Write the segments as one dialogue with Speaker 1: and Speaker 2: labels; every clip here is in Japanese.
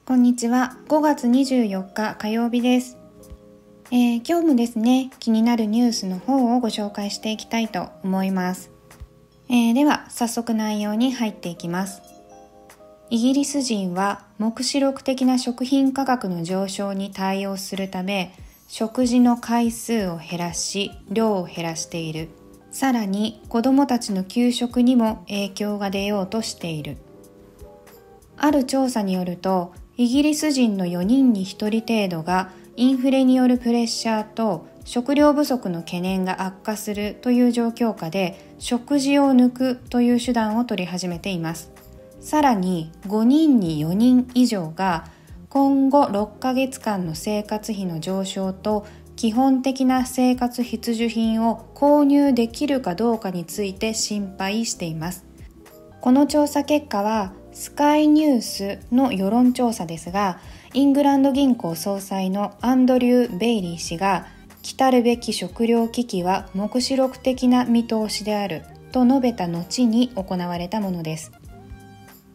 Speaker 1: こんにちは。5月24日火曜日です。今日もですね、気になるニュースの方をご紹介していきたいと思います。では早速内容に入っていきます。イギリス人は黙示録的な食品価格の上昇に対応するため、食事の回数を減らし、量を減らしている。さらに子どもたちの給食にも影響が出ようとしている。ある調査によると、イギリス人の4人に1人程度がインフレによるプレッシャーと食料不足の懸念が悪化するという状況下で食事を抜くという手段を取り始めています。さらに5人に4人以上が今後6ヶ月間の生活費の上昇と基本的な生活必需品を購入できるかどうかについて心配しています。この調査結果はスカイニュースの世論調査ですが、イングランド銀行総裁のアンドリュー・ベイリー氏が来るべき食糧危機は黙示録的な見通しであると述べた後に行われたものです。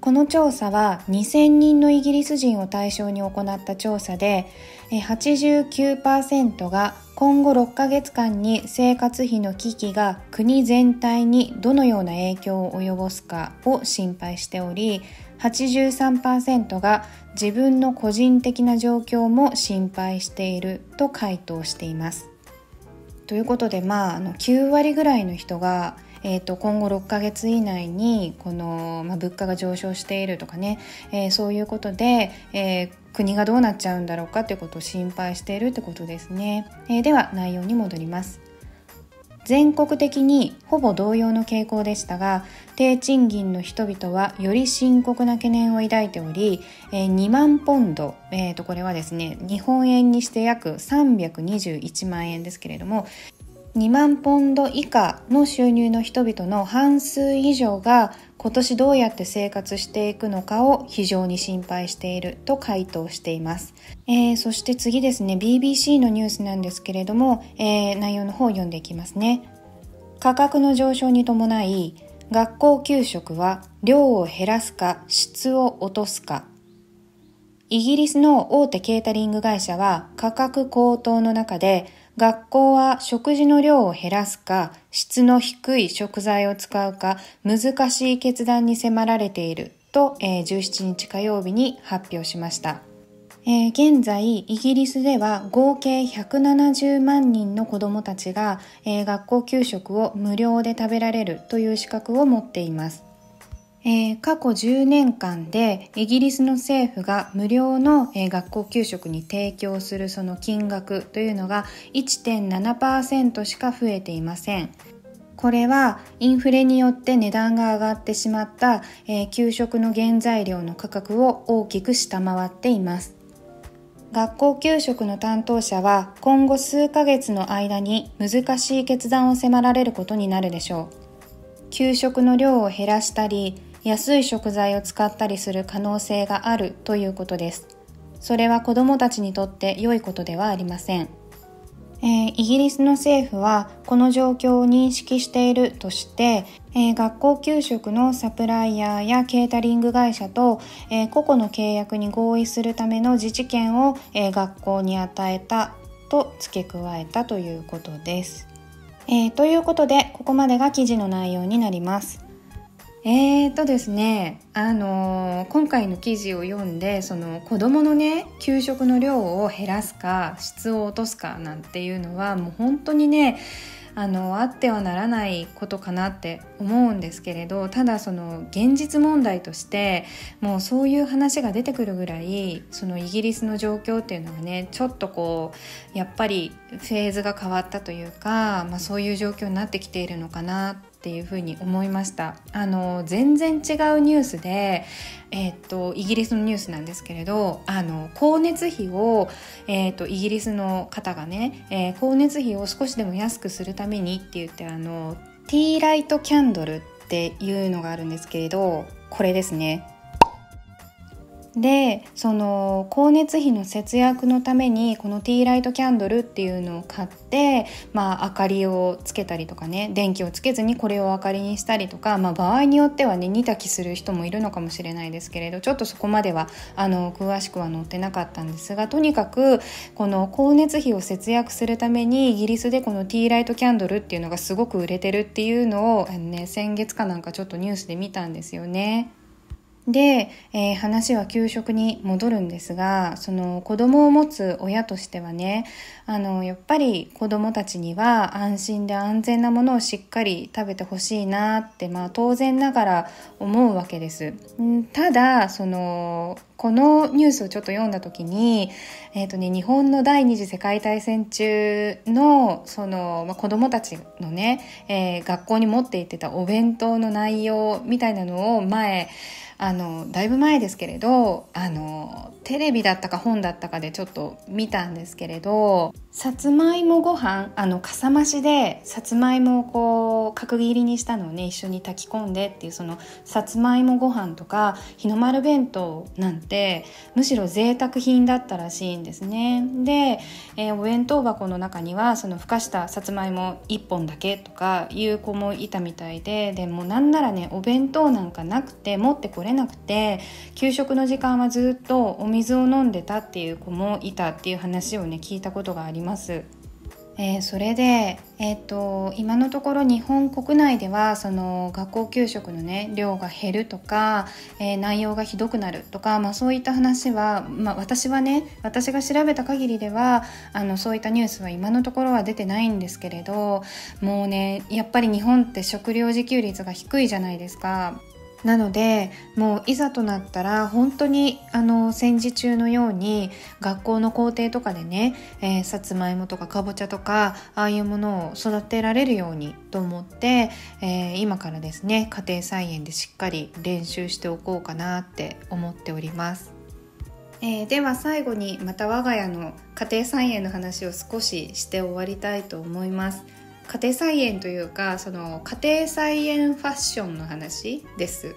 Speaker 1: この調査は2000人のイギリス人を対象に行った調査で、89% が今後6ヶ月間に生活費の危機が国全体にどのような影響を及ぼすかを心配しており、83% が自分の個人的な状況も心配していると回答しています。ということで、9割ぐらいの人が今後6ヶ月以内にこの、物価が上昇しているとかね、そういうことで、国がどうなっちゃうんだろうかということを心配しているということですね。では内容に戻ります。全国的にほぼ同様の傾向でしたが、低賃金の人々はより深刻な懸念を抱いており、2万ポンド、これはですね、日本円にして約321万円ですけれども、2万ポンド以下の収入の人々の半数以上が今年どうやって生活していくのかを非常に心配していると回答しています。そして次ですね、 BBC のニュースなんですけれども、内容の方を読んでいきますね。価格の上昇に伴い学校給食は量を減らすか質を落とすか。イギリスの大手ケータリング会社は価格高騰の中で学校は食事の量を減らすか質の低い食材を使うか難しい決断に迫られていると、17日火曜日に発表しました。現在イギリスでは合計170万人の子どもたちが、学校給食を無料で食べられるという資格を持っています。過去10年間でイギリスの政府が無料の、学校給食に提供するその金額というのが 1.7% しか増えていません。これはインフレによって値段が上がってしまった、給食の原材料の価格を大きく下回っています。学校給食の担当者は今後数ヶ月の間に難しい決断を迫られることになるでしょう。給食の量を減らしたり安い食材を使ったりする可能性があるということです。それは子どもたちにとって良いことではありません。イギリスの政府はこの状況を認識しているとして、学校給食のサプライヤーやケータリング会社と、個々の契約に合意するための自治権を、学校に与えたと付け加えたということです。ということでここまでが記事の内容になります。ですね、今回の記事を読んでその子供のね給食の量を減らすか質を落とすかなんていうのはもう本当にねあってはならないことかなって思うんですけれど、ただその現実問題としてもうそういう話が出てくるぐらいそのイギリスの状況っていうのがねちょっとこうやっぱりフェーズが変わったというか、そういう状況になってきているのかなっていうふうに思いました。全然違うニュースで、イギリスのニュースなんですけれど、光熱費を、イギリスの方がね、光熱費を少しでも安くするためにって言ってティーライトキャンドルっていうのがあるんですけれど、これですね。でその光熱費の節約のためにこのティーライトキャンドルっていうのを買って、明かりをつけたりとかね、電気をつけずにこれを明かりにしたりとか、場合によってはね煮炊きする人もいるのかもしれないですけれど、ちょっとそこまでは詳しくは載ってなかったんですが、とにかくこの光熱費を節約するためにイギリスでこのティーライトキャンドルっていうのがすごく売れてるっていうのを、先月かなんかちょっとニュースで見たんですよね。で、話は給食に戻るんですが、その子供を持つ親としてはね、やっぱり子供たちには安心で安全なものをしっかり食べてほしいなって、当然ながら思うわけです。ただこのニュースをちょっと読んだ時に、日本の第二次世界大戦中の子供たちのね、学校に持って行ってたお弁当の内容みたいなのをだいぶ前ですけれどテレビだったか本だったかでちょっと見たんですけれど、さつまいもご飯かさ増しでさつまいもをこう角切りにしたのをね一緒に炊き込んでっていう、そのさつまいもご飯とか日の丸弁当なんてむしろ贅沢品だったらしいんですね。で、お弁当箱の中にはそのふかしたさつまいも1本だけとかいう子もいたみたいで、でもなんならねお弁当なんかなくて持ってこれなくて給食の時間はずっとお水を飲んでたっていう子もいたっていう話をね聞いたことがあります。それで、今のところ日本国内ではその学校給食のね量が減るとか、内容がひどくなるとか、そういった話は、私が調べた限りではそういったニュースは今のところは出てないんですけれど、もうねやっぱり日本って食料自給率が低いじゃないですか。なのでもういざとなったら本当に戦時中のように学校の校庭とかでね、さつまいもとかかぼちゃとかああいうものを育てられるようにと思って、今からですね家庭菜園でしっかり練習しておこうかなって思っております。では最後にまた我が家の家庭菜園の話を少しして終わりたいと思います。家庭菜園というかその家庭菜園ファッションの話です。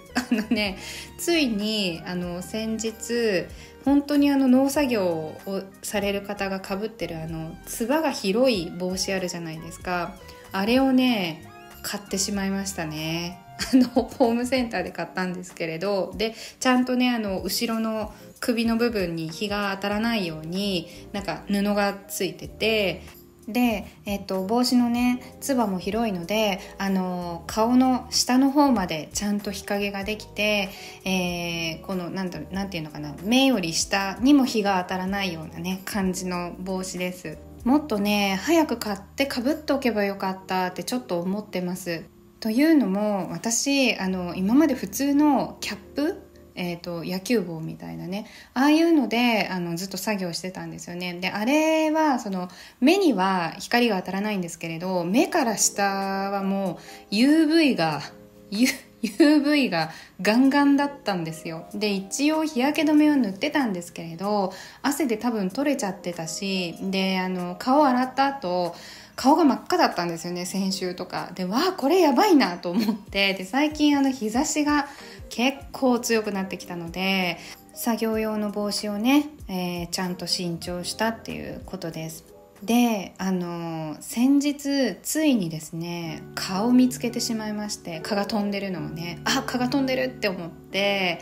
Speaker 1: ついに先日本当に農作業をされる方がかぶってるつばが広い帽子あるじゃないですか。あれをね買ってしまいましたね。ホームセンターで買ったんですけれど、でちゃんとね後ろの首の部分に日が当たらないようになんか布がついてて、で、帽子のねつばも広いので顔の下の方までちゃんと日陰ができて、このなんていうのかな、目より下にも日が当たらないようなね感じの帽子です。もっとね早く買ってかぶっておけばよかったってちょっと思ってます。というのも私今まで普通のキャップ野球帽みたいなねああいうのでずっと作業してたんですよね。であれは目には光が当たらないんですけれど、目から下はもう UV がガンガンだったんですよ。で一応日焼け止めを塗ってたんですけれど汗で多分取れちゃってたし、で顔洗った後顔が真っ赤だったんですよね、先週とかで。これやばいなと思って、で最近日差しが結構強くなってきたので作業用の帽子をね、ちゃんと新調したっていうことです。で先日ついにですね蚊を見つけてしまいまして、蚊が飛んでるのをね蚊が飛んでるって思って、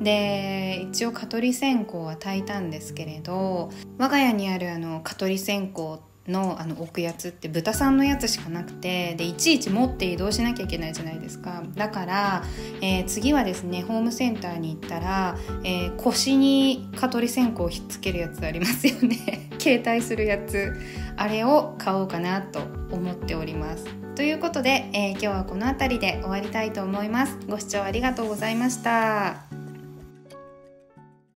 Speaker 1: で一応蚊取り線香は焚いたんですけれど、我が家にある蚊取り線香の置くやつって豚さんのやつしかなくて、でいちいち持って移動しなきゃいけないじゃないですか。だから、次はですねホームセンターに行ったら、腰に蚊取り線香をひっつけるやつありますよね携帯するやつ、あれを買おうかなと思っております。ということで、今日はこの辺りで終わりたいと思います。ご視聴ありがとうございました。